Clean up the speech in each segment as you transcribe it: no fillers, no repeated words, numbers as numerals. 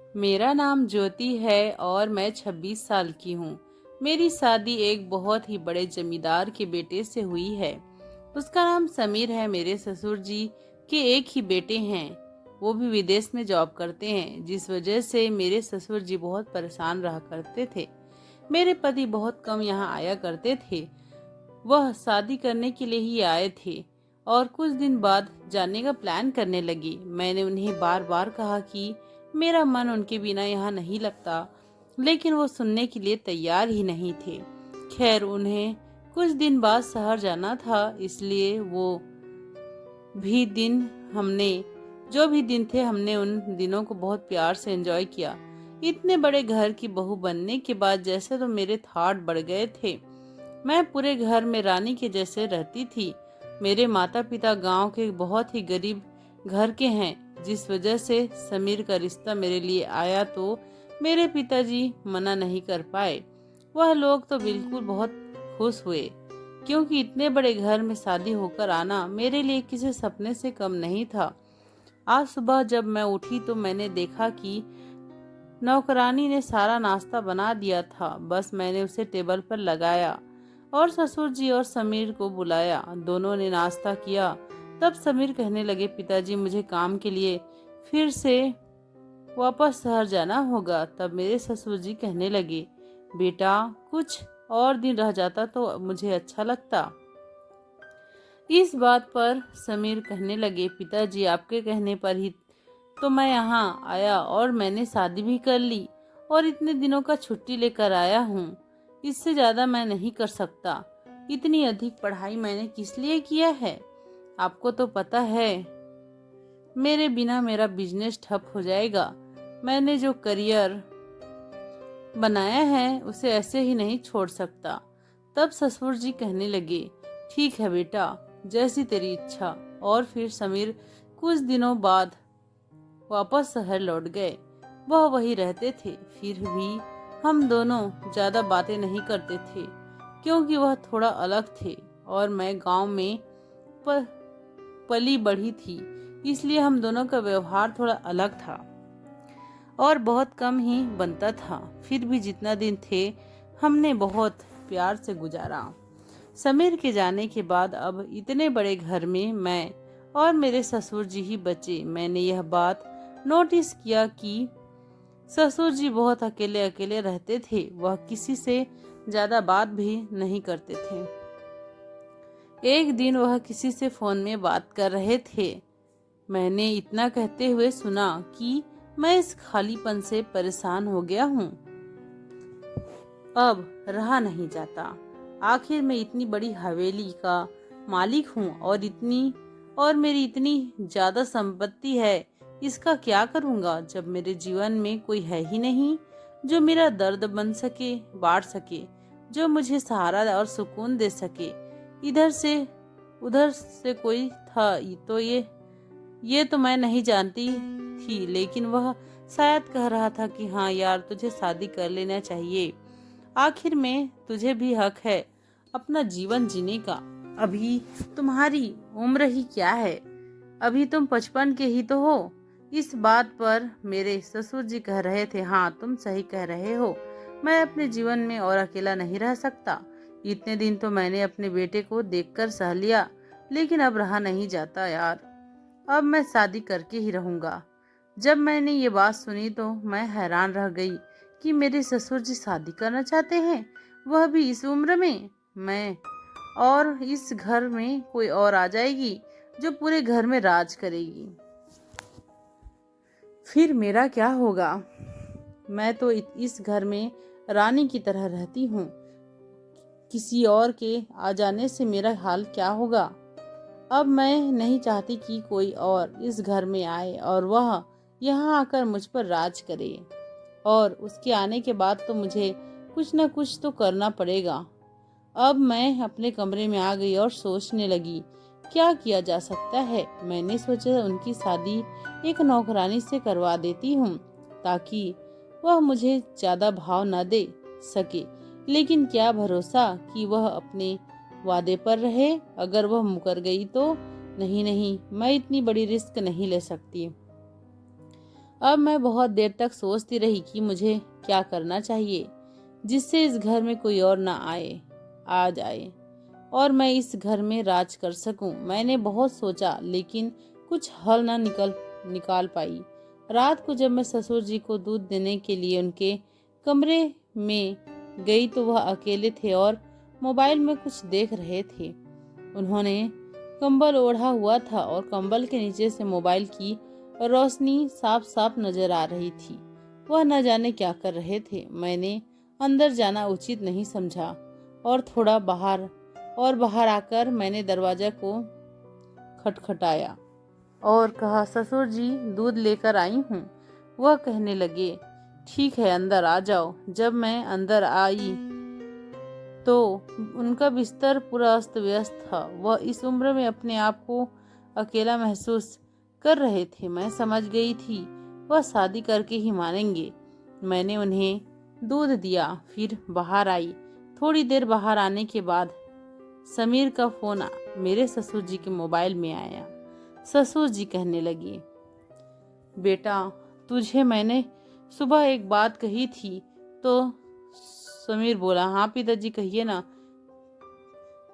मेरा नाम ज्योति है और मैं 26 साल की हूँ। मेरी शादी एक बहुत ही बड़े जमींदार के बेटे से हुई है। उसका नाम समीर है। मेरे ससुर जी के एक ही बेटे हैं। वो भी विदेश में जॉब करते हैं, जिस वजह से मेरे ससुर जी बहुत परेशान रहा करते थे। मेरे पति बहुत कम यहाँ आया करते थे। वह शादी करने के लिए ही आए थे और कुछ दिन बाद जाने का प्लान करने लगी। मैंने उन्हें बार बार कहा कि मेरा मन उनके बिना यहाँ नहीं लगता, लेकिन वो सुनने के लिए तैयार ही नहीं थे। खैर, उन्हें कुछ दिन बाद शहर जाना था, इसलिए वो भी दिन हमने जो भी दिन थे हमने उन दिनों को बहुत प्यार से एंजॉय किया। इतने बड़े घर की बहू बनने के बाद जैसे तो मेरे थॉट बढ़ गए थे। मैं पूरे घर में रानी के जैसे रहती थी। मेरे माता पिता गांव के बहुत ही गरीब घर के हैं, जिस वजह से समीर का रिश्ता मेरे लिए आया तो मेरे पिताजी मना नहीं कर पाए। वह लोग तो बिल्कुल बहुत खुश हुए, क्योंकि इतने बड़े घर में शादी होकर आना मेरे लिए किसी सपने से कम नहीं था। आज सुबह जब मैं उठी तो मैंने देखा कि नौकरानी ने सारा नाश्ता बना दिया था। बस मैंने उसे टेबल पर लगाया और ससुर जी और समीर को बुलाया। दोनों ने नाश्ता किया। तब समीर कहने लगे, पिताजी मुझे काम के लिए फिर से वापस शहर जाना होगा। तब मेरे ससुर जी कहने लगे, बेटा कुछ और दिन रह जाता तो मुझे अच्छा लगता। इस बात पर समीर कहने लगे, पिताजी आपके कहने पर ही तो मैं यहाँ आया और मैंने शादी भी कर ली और इतने दिनों का छुट्टी लेकर आया हूँ। इससे ज्यादा मैं नहीं कर सकता। इतनी अधिक पढ़ाई मैंने किस लिए किया है? आपको तो पता है मेरे बिना मेरा बिजनेस ठप हो जाएगा। मैंने जो करियर बनाया है उसे ऐसे ही नहीं छोड़ सकता। तब ससुर जी कहने लगे, ठीक है बेटा, जैसी तेरी इच्छा। और फिर समीर कुछ दिनों बाद वापस शहर लौट गए। वह वही रहते थे। फिर भी हम दोनों ज्यादा बातें नहीं करते थे, क्योंकि वह थोड़ा अलग थे और मैं गांव में पली बढ़ी थी। इसलिए हम दोनों का व्यवहार थोड़ा अलग था और बहुत कम ही बनता था। फिर भी जितना दिन थे हमने बहुत प्यार से गुजारा। समीर के जाने के बाद अब इतने बड़े घर में मैं और मेरे ससुर जी ही बचे। मैंने यह बात नोटिस किया कि ससुर जी बहुत अकेले अकेले रहते थे। वह किसी से ज्यादा बात भी नहीं करते थे। एक दिन वह किसी से फोन में बात कर रहे थे। मैंने इतना कहते हुए सुना कि मैं इस खालीपन से परेशान हो गया हूँ, अब रहा नहीं जाता। आखिर मैं इतनी बड़ी हवेली का मालिक हूँ और मेरी इतनी ज्यादा संपत्ति है। इसका क्या करूँगा जब मेरे जीवन में कोई है ही नहीं जो मेरा दर्द बन सके, बांट सके, जो मुझे सहारा और सुकून दे सके। इधर से उधर से कोई था तो ये तो मैं नहीं जानती थी, लेकिन वह शायद कह रहा था कि हाँ यार, तुझे शादी कर लेना चाहिए। आखिर में तुझे भी हक है अपना जीवन जीने का। अभी तुम्हारी उम्र ही क्या है? अभी तुम 55 के ही तो हो। इस बात पर मेरे ससुर जी कह रहे थे, हाँ तुम सही कह रहे हो। मैं अपने जीवन में और अकेला नहीं रह सकता। इतने दिन तो मैंने अपने बेटे को देखकर सह लिया, लेकिन अब रहा नहीं जाता यार। अब मैं शादी करके ही रहूंगा। जब मैंने ये बात सुनी तो मैं हैरान रह गई कि मेरे ससुर जी शादी करना चाहते हैं, वह भी इस उम्र में। मैं और इस घर में कोई और आ जाएगी जो पूरे घर में राज करेगी। फिर मेरा क्या होगा? मैं तो इस घर में रानी की तरह रहती हूँ। किसी और के आ जाने से मेरा हाल क्या होगा? अब मैं नहीं चाहती कि कोई और इस घर में आए और वह यहाँ आकर मुझ पर राज करे। और उसके आने के बाद तो मुझे कुछ न कुछ तो करना पड़ेगा। अब मैं अपने कमरे में आ गई और सोचने लगी, क्या किया जा सकता है। मैंने सोचा उनकी शादी एक नौकरानी से करवा देती हूँ, ताकि वह मुझे ज्यादा भाव न दे सके। लेकिन क्या भरोसा कि वह अपने वादे पर रहे। अगर वह मुकर गई तो नहीं, मैं इतनी बड़ी रिस्क नहीं ले सकती। अब मैं बहुत देर तक सोचती रही कि मुझे क्या करना चाहिए जिससे इस घर में कोई और ना आ जाए और मैं इस घर में राज कर सकूं। मैंने बहुत सोचा लेकिन कुछ हल ना निकाल पाई। रात को जब मैं ससुर जी को दूध देने के लिए उनके कमरे में गई तो वह अकेले थे और मोबाइल में कुछ देख रहे थे। उन्होंने कंबल ओढ़ा हुआ था और कंबल के नीचे से मोबाइल की रोशनी साफ साफ नजर आ रही थी। वह न जाने क्या कर रहे थे। मैंने अंदर जाना उचित नहीं समझा और थोड़ा बाहर आकर मैंने दरवाजा को खटखटाया और कहा, ससुर जी दूध लेकर आई हूँ। वह कहने लगे, ठीक है अंदर आ जाओ। जब मैं अंदर आई तो उनका बिस्तर पूरा अस्त व्यस्त था। वह इस उम्र में अपने आप को अकेला महसूस कर रहे थे। मैं समझ गई थी वह शादी करके ही मानेंगे। मैंने उन्हें दूध दिया, फिर बाहर आई। थोड़ी देर बाहर आने के बाद समीर का फोन मेरे ससुर जी के मोबाइल में आया। ससुर जी कहने लगे, बेटा तुझे मैंने सुबह एक बात कही थी। तो समीर बोला, हाँ पिताजी कहिए ना।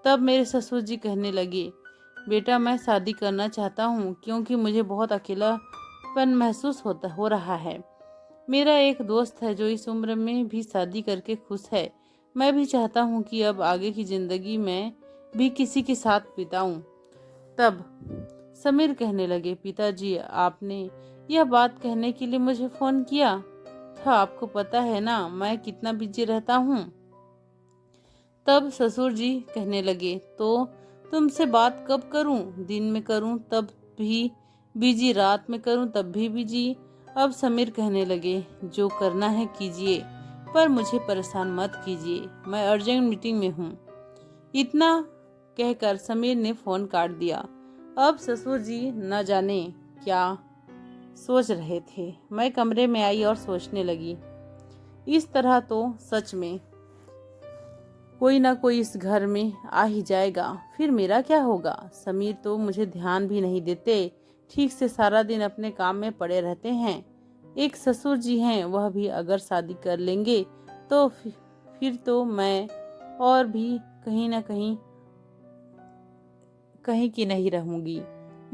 तब मेरे ससुर जी कहने लगे, बेटा मैं शादी करना चाहता हूँ क्योंकि मुझे बहुत अकेलापन महसूस हो रहा है। मेरा एक दोस्त है जो इस उम्र में भी शादी करके खुश है। मैं भी चाहता हूँ कि अब आगे की जिंदगी में भी किसी के साथ बिताऊं। तब समीर कहने लगे, पिताजी आपने यह बात कहने के लिए मुझे फोन किया था। आपको पता है ना मैं कितना बिजी रहता हूँ। तब ससुर जी कहने लगे, तो तुमसे बात कब करूं? दिन में करूं तब भी बिजी, रात में करूं तब भी बिजी। अब समीर कहने लगे, जो करना है कीजिए पर मुझे परेशान मत कीजिए, मैं अर्जेंट मीटिंग में हूँ। इतना कहकर समीर ने फोन काट दिया। अब ससुर जी न जाने क्या सोच रहे थे। मैं कमरे में आई और सोचने लगी, इस तरह तो सच में कोई ना कोई इस घर में आ ही जाएगा, फिर मेरा क्या होगा। समीर तो मुझे ध्यान भी नहीं देते, ठीक से सारा दिन अपने काम में पड़े रहते हैं। एक ससुर जी हैं, वह भी अगर शादी कर लेंगे तो फिर तो मैं और भी कहीं ना कहीं की नहीं रहूंगी।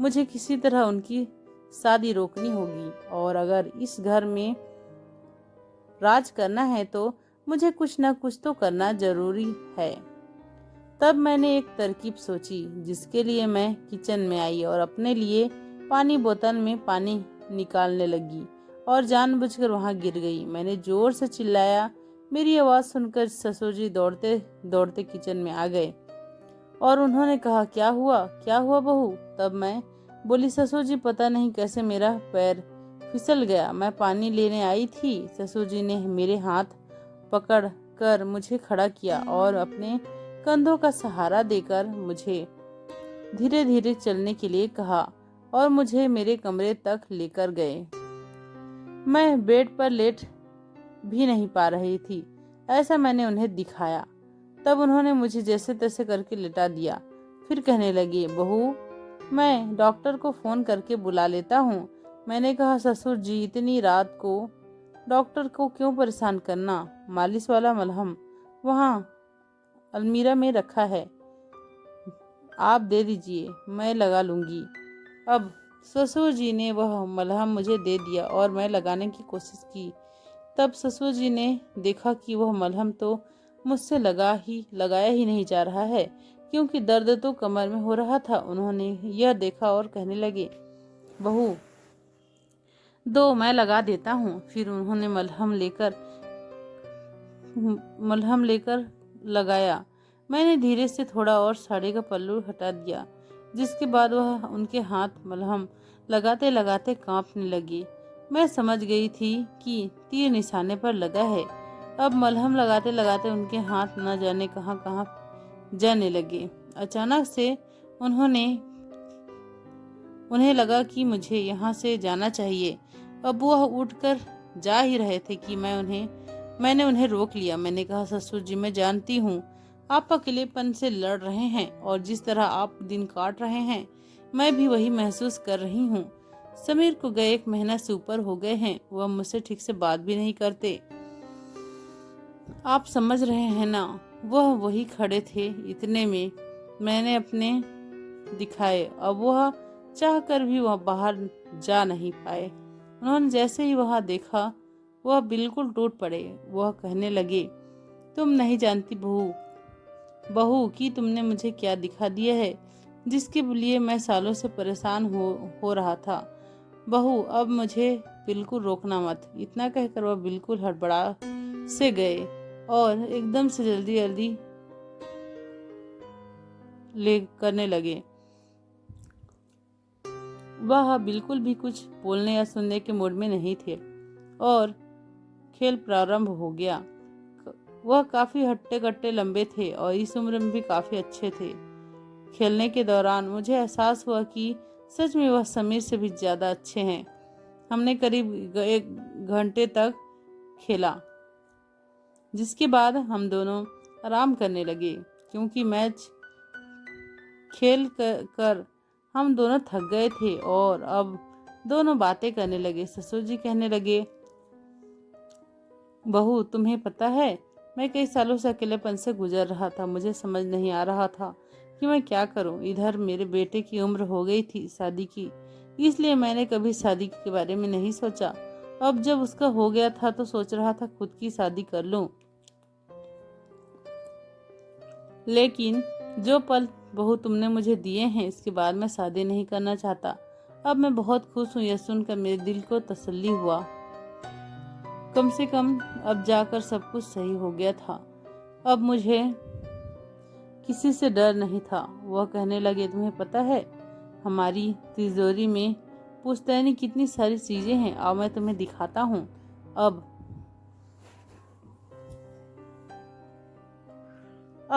मुझे किसी तरह उनकी शादी रोकनी होगी और अगर इस घर में राज करना है तो मुझे कुछ ना कुछ तो करना जरूरी है। तब मैंने एक तरकीब सोची जिसके लिए मैं किचन में आई और अपने लिए पानी बोतल में पानी निकालने लगी और जानबूझकर वहां गिर गई। मैंने जोर से चिल्लाया। मेरी आवाज सुनकर ससुर जी दौड़ते दौड़ते किचन में आ गए और उन्होंने कहा, क्या हुआ बहू? तब मैं बोली, ससुर जी पता नहीं कैसे मेरा पैर फिसल गया, मैं पानी लेने आई थी। ससुर जी ने मेरे हाथ पकड़ कर मुझे खड़ा किया और अपने कंधों का सहारा देकर मुझे धीरे धीरे चलने के लिए कहा और मुझे मेरे कमरे तक लेकर गए। मैं बेड पर लेट भी नहीं पा रही थी, ऐसा मैंने उन्हें दिखाया। तब उन्होंने मुझे जैसे तैसे करके लिटा दिया। फिर कहने लगे, बहू मैं डॉक्टर को फोन करके बुला लेता हूँ। मैंने कहा, ससुर जी इतनी रात को डॉक्टर को क्यों परेशान करना, मालिश वाला मलहम वहाँ अलमीरा में रखा है, आप दे दीजिए, मैं लगा लूंगी। अब ससुर जी ने वह मलहम मुझे दे दिया और मैं लगाने की कोशिश की। तब ससुर जी ने देखा कि वह मलहम तो मुझसे लगाया ही नहीं जा रहा है क्योंकि दर्द तो कमर में हो रहा था। उन्होंने यह देखा और कहने लगे, बहू दो मैं लगा देता हूँ। फिर उन्होंने मलहम लेकर लगाया। मैंने धीरे से थोड़ा और साड़ी का पल्लू हटा दिया, जिसके बाद वह उनके हाथ मलहम लगाते लगाते कांपने लगे। मैं समझ गई थी कि तीर निशाने पर लगा है। अब मलहम लगाते लगाते उनके हाथ न जाने कहां कहां जाने लगे। अचानक से उन्हें लगा कि मुझे यहाँ से जाना चाहिए। अब वह उठकर जा ही रहे थे कि मैंने उन्हें रोक लिया। मैंने कहा, ससुर जी मैं जानती हूँ आप अकेलेपन से लड़ रहे हैं और जिस तरह आप दिन काट रहे हैं मैं भी वही महसूस कर रही हूँ। समीर को गए 1 महीना से ऊपर हो गए हैं, वह मुझसे ठीक से बात भी नहीं करते। आप समझ रहे हैं ना, वह वही खड़े थे। इतने में मैंने अपने दिखाए। अब वह चाह कर भी वह बाहर जा नहीं पाए। उन्होंने जैसे ही वहां देखा, वह बिल्कुल टूट पड़े। वह कहने लगे, तुम नहीं जानती बहू कि तुमने मुझे क्या दिखा दिया है, जिसके लिए मैं सालों से परेशान हो रहा था। बहू, अब मुझे बिल्कुल रोकना मत। इतना कहकर वह बिल्कुल हड़बड़ा से गए और एकदम से जल्दी जल्दी ले करने लगे। वह बिल्कुल भी कुछ बोलने या सुनने के मूड में नहीं थे और खेल प्रारंभ हो गया। वह काफी हट्टे कट्टे लंबे थे और इस उम्र में भी काफी अच्छे थे। खेलने के दौरान मुझे एहसास हुआ कि सच में वह समीर से भी ज्यादा अच्छे हैं। हमने करीब 1 घंटे तक खेला, जिसके बाद हम दोनों आराम करने लगे, क्योंकि मैच खेल कर हम दोनों थक गए थे। और अब दोनों बातें करने लगे। ससुर जी कहने लगे, बहू, तुम्हें पता है, मैं कई सालों से अकेलेपन से गुजर रहा था। मुझे समझ नहीं आ रहा था कि मैं क्या करूं। इधर मेरे बेटे की उम्र हो गई थी शादी की, इसलिए मैंने कभी शादी के बारे में नहीं सोचा। अब जब उसका हो गया था तो सोच रहा था खुद की शादी कर लूं। लेकिन जो पल बहू तुमने मुझे दिए हैं, इसके बाद मैं शादी नहीं करना चाहता। अब मैं बहुत खुश हूँ। यह सुनकर मेरे दिल को तसल्ली हुआ। कम से कम अब जाकर सब कुछ सही हो गया था। अब मुझे किसी से डर नहीं था। वह कहने लगे, तुम्हें पता है, हमारी तिजोरी में पुश्तैनी कितनी सारी चीजें हैं। अब मैं तुम्हें दिखाता हूँ। अब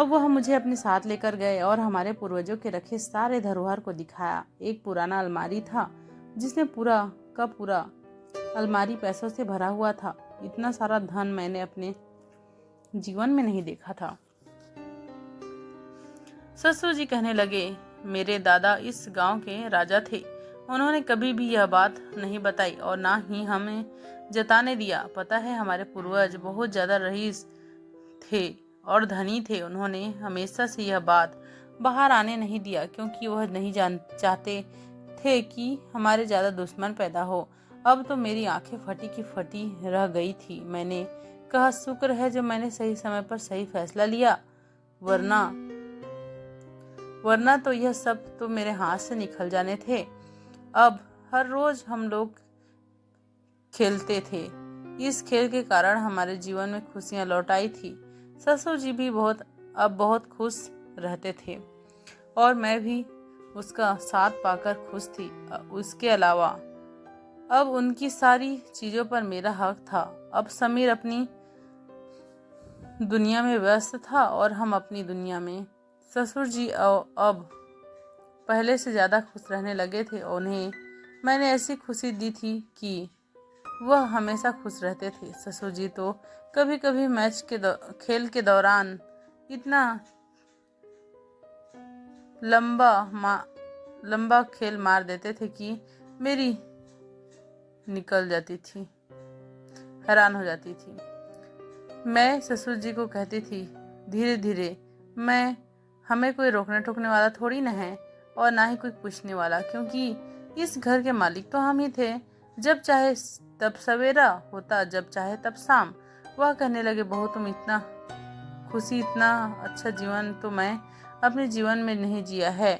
वह मुझे अपने साथ लेकर गए और हमारे पूर्वजों के रखे सारे धरोहर को दिखाया। एक पुराना अलमारी था, जिसमें पूरा का पूरा अलमारी पैसों से भरा हुआ था। इतना सारा धन मैंने अपने जीवन में नहीं देखा था। ससुर जी कहने लगे, मेरे दादा इस गांव के राजा थे। उन्होंने कभी भी यह बात नहीं बताई और ना ही हमें जताने दिया। पता है, हमारे पूर्वज बहुत ज्यादा रईस थे और धनी थे। उन्होंने हमेशा से यह बात बाहर आने नहीं दिया, क्योंकि वह नहीं चाहते थे कि हमारे ज्यादा दुश्मन पैदा हो। अब तो मेरी आंखें फटी की फटी रह गई थी। मैंने कहा, शुक्र है जो मैंने सही समय पर सही फैसला लिया, वरना तो यह सब तो मेरे हाथ से निकल जाने थे। अब हर रोज हम लोग खेलते थे। इस खेल के कारण हमारे जीवन में खुशियां लौट आई थी। ससुर जी भी बहुत खुश रहते थे और मैं भी उसका साथ पाकर खुश थी। उसके अलावा अब उनकी सारी चीजों पर मेरा हक था। अब समीर अपनी दुनिया में व्यस्त था और हम अपनी दुनिया में। ससुर जी अब पहले से ज्यादा खुश रहने लगे थे। उन्हें मैंने ऐसी खुशी दी थी कि वह हमेशा खुश रहते थे। ससुर जी तो कभी कभी खेल के दौरान इतना लंबा खेल मार देते थे कि मेरी निकल जाती थी, हैरान हो जाती थी। मैं ससुर जी को कहती थी, धीरे धीरे, हमें कोई रोकने टोकने वाला थोड़ी न है और ना ही कोई पूछने वाला, क्योंकि इस घर के मालिक तो हम ही थे। जब चाहे तब सवेरा होता, जब चाहे तब शाम। वह कहने लगे, बहू, तुम इतना अच्छा जीवन तो मैं अपने जीवन में नहीं जिया है।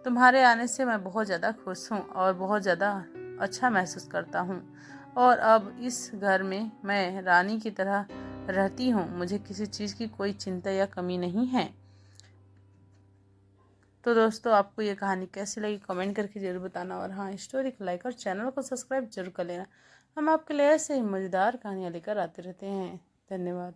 तुम्हारे आने से मैं बहुत ज़्यादा खुश हूँ और बहुत ज़्यादा अच्छा महसूस करता हूँ। और अब इस घर में मैं रानी की तरह रहती हूँ। मुझे किसी चीज़ की कोई चिंता या कमी नहीं है। तो दोस्तों, आपको ये कहानी कैसी लगी कमेंट करके जरूर बताना। और हाँ, स्टोरी को लाइक और चैनल को सब्सक्राइब जरूर कर लेना। हम आपके लिए ऐसे ही मज़ेदार कहानियाँ लेकर आते रहते हैं। धन्यवाद।